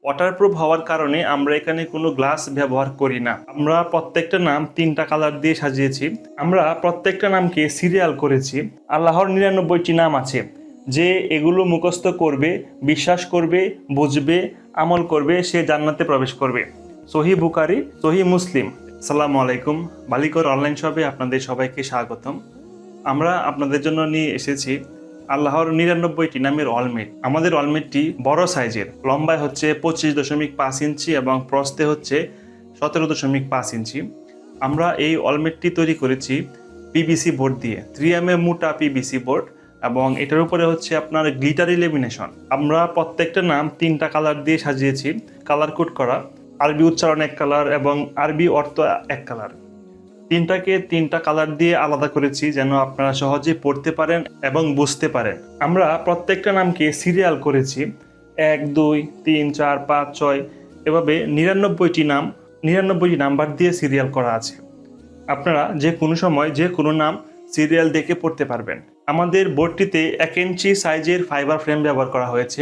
Waterproof হওয়ার কারণে আমরা এখানে কোনো গ্লাস ব্যবহার করি না। আমরা প্রত্যেকটা নাম 3টা কালার দিয়ে সাজিয়েছি। আমরা প্রত্যেকটা নামকে সিরিয়াল করেছি। আল্লাহর 99টি নাম আছে, যে এগুলো মুখস্থ করবে, বিশ্বাস করবে, বুঝবে, আমল করবে, সে জান্নাতে প্রবেশ করবে। সহিহ বুখারী, সহিহ মুসলিম। আসসালামু আলাইকুম। বালিকর অনলাইন শপে আপনাদের সবাইকে স্বাগতম। আমরা আপনাদের জন্য নিয়ে এসেছি আল্লাহর 99টি নামের অলমেট। আমাদের অলমেটটি বড় সাইজের, লম্বায় হচ্ছে 25.5 ইঞ্চি এবং প্রস্থে হচ্ছে 17.5 ইঞ্চি। আমরা এই অলমেটটি তৈরি করেছি পিভিসি বোর্ড দিয়ে, 3mm মোটা পিভিসি বোর্ড, এবং এটার উপরে হচ্ছে আপনার গ্লিটারি লেমিনেশন। আমরা প্রত্যেকটা নাম 3টা কালার দিয়ে সাজিয়েছি, কালার কোড করা, আরবি উচ্চারণ 1 কালার এবং আরবি অর্থ 1 কালার। 3টা কালার দিয়ে আলাদা করেছি যেন আপনারা সহজে পড়তে পারেন এবং বুঝতে পারেন। আমরা প্রত্যেকটা নামকে সিরিয়াল করেছি 1, 2, 3, 4, 5, 6 এভাবে 99টি নাম্বার দিয়ে সিরিয়াল করা আছে। আপনারা যে কোনো সময় যে কোনো নাম সিরিয়াল দেখে পড়তে পারবেন। আমাদের বোর্ডটিতে 1 ইঞ্চি সাইজের ফাইবার ফ্রেম ব্যবহার করা হয়েছে।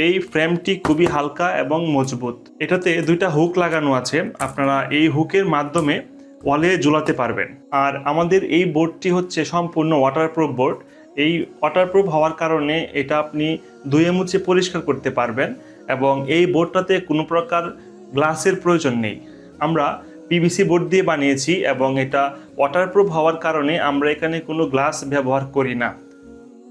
এই ফ্রেমটি খুবই হালকা এবং মজবুত। এটাতে 2টা হুক লাগানো আছে, আপনারা এই হুকের মাধ্যমে ওয়ালে ঝুলাতে পারবেন। আর আমাদের এই বোর্ডটি হচ্ছে সম্পূর্ণ ওয়াটারপ্রুফ বোর্ড। এই ওয়াটারপ্রুফ হওয়ার কারণে এটা আপনি ধুয়ে মুছে পরিষ্কার করতে পারবেন এবং এই বোর্ডটাতে কোনো প্রকার গ্লাসের প্রয়োজন নেই। আমরা পিভিসি বোর্ড দিয়ে বানিয়েছি এবং এটা ওয়াটারপ্রুফ হওয়ার কারণে আমরা এখানে কোনো গ্লাস ব্যবহার করি না।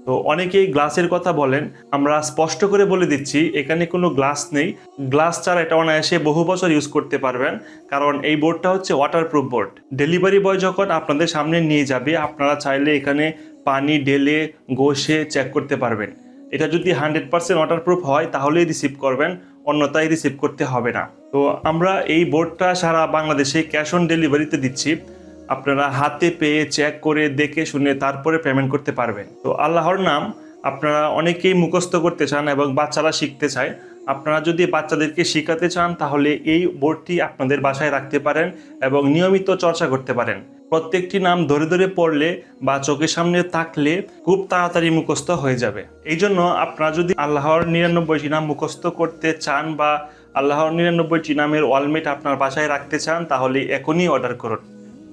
তো অনেকেই গ্লাসের কথা বলেন, আমরা স্পষ্ট করে বলে দিচ্ছি এখানে কোনো গ্লাস নেই। গ্লাস ছাড়া এটা অনায়াসে বহু বছর ইউজ করতে পারবেন, কারণ এই বোর্ডটা হচ্ছে ওয়াটারপ্রুফ বোর্ড। ডেলিভারি বয় যখন আপনাদের সামনে নিয়ে যাবে, আপনারা চাইলে এখানে পানি ঢেলে ঘষে চেক করতে পারবেন। এটা যদি 100% ওয়াটারপ্রুফ হয় তাহলেই রিসিভ করবেন, অন্যথায় রিসিভ করতে হবে না। তো আমরা এই বোর্ডটা সারা বাংলাদেশে ক্যাশ অন ডেলিভারিতে দিচ্ছি। আপনারা হাতে পেয়ে চেক করে দেখে শুনে তারপরে পেমেন্ট করতে পারবেন। তো আল্লাহর নাম আপনারা অনেকেই মুখস্থ করতে চান এবং বাচ্চারা শিখতে চায়। আপনারা যদি বাচ্চাদেরকে শেখাতে চান তাহলে এই বোর্ডটি আপনাদের বাসায় রাখতে পারেন এবং নিয়মিত চর্চা করতে পারেন। প্রত্যেকটি নাম ধরে ধরে পড়লে বা চোখের সামনে থাকলে খুব তাড়াতাড়ি মুখস্থ হয়ে যাবে। এই জন্য আপনারা যদি আল্লাহর 99টি নাম মুখস্থ করতে চান বা আল্লাহর 99টি নামের ওয়ালমেট আপনার বাসায় রাখতে চান তাহলে এখনই অর্ডার করুন।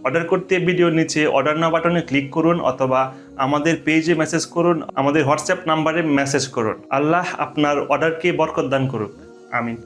অর্ডার করতে ভিডিওর নিচে অর্ডার নাও বাটনে ক্লিক করুন অথবা আমাদের পেজে মেসেজ করুন, আমাদের হোয়াটসঅ্যাপ নাম্বারে মেসেজ করুন। আল্লাহ আপনার অর্ডারকে বরকত দান করুক। আমিন।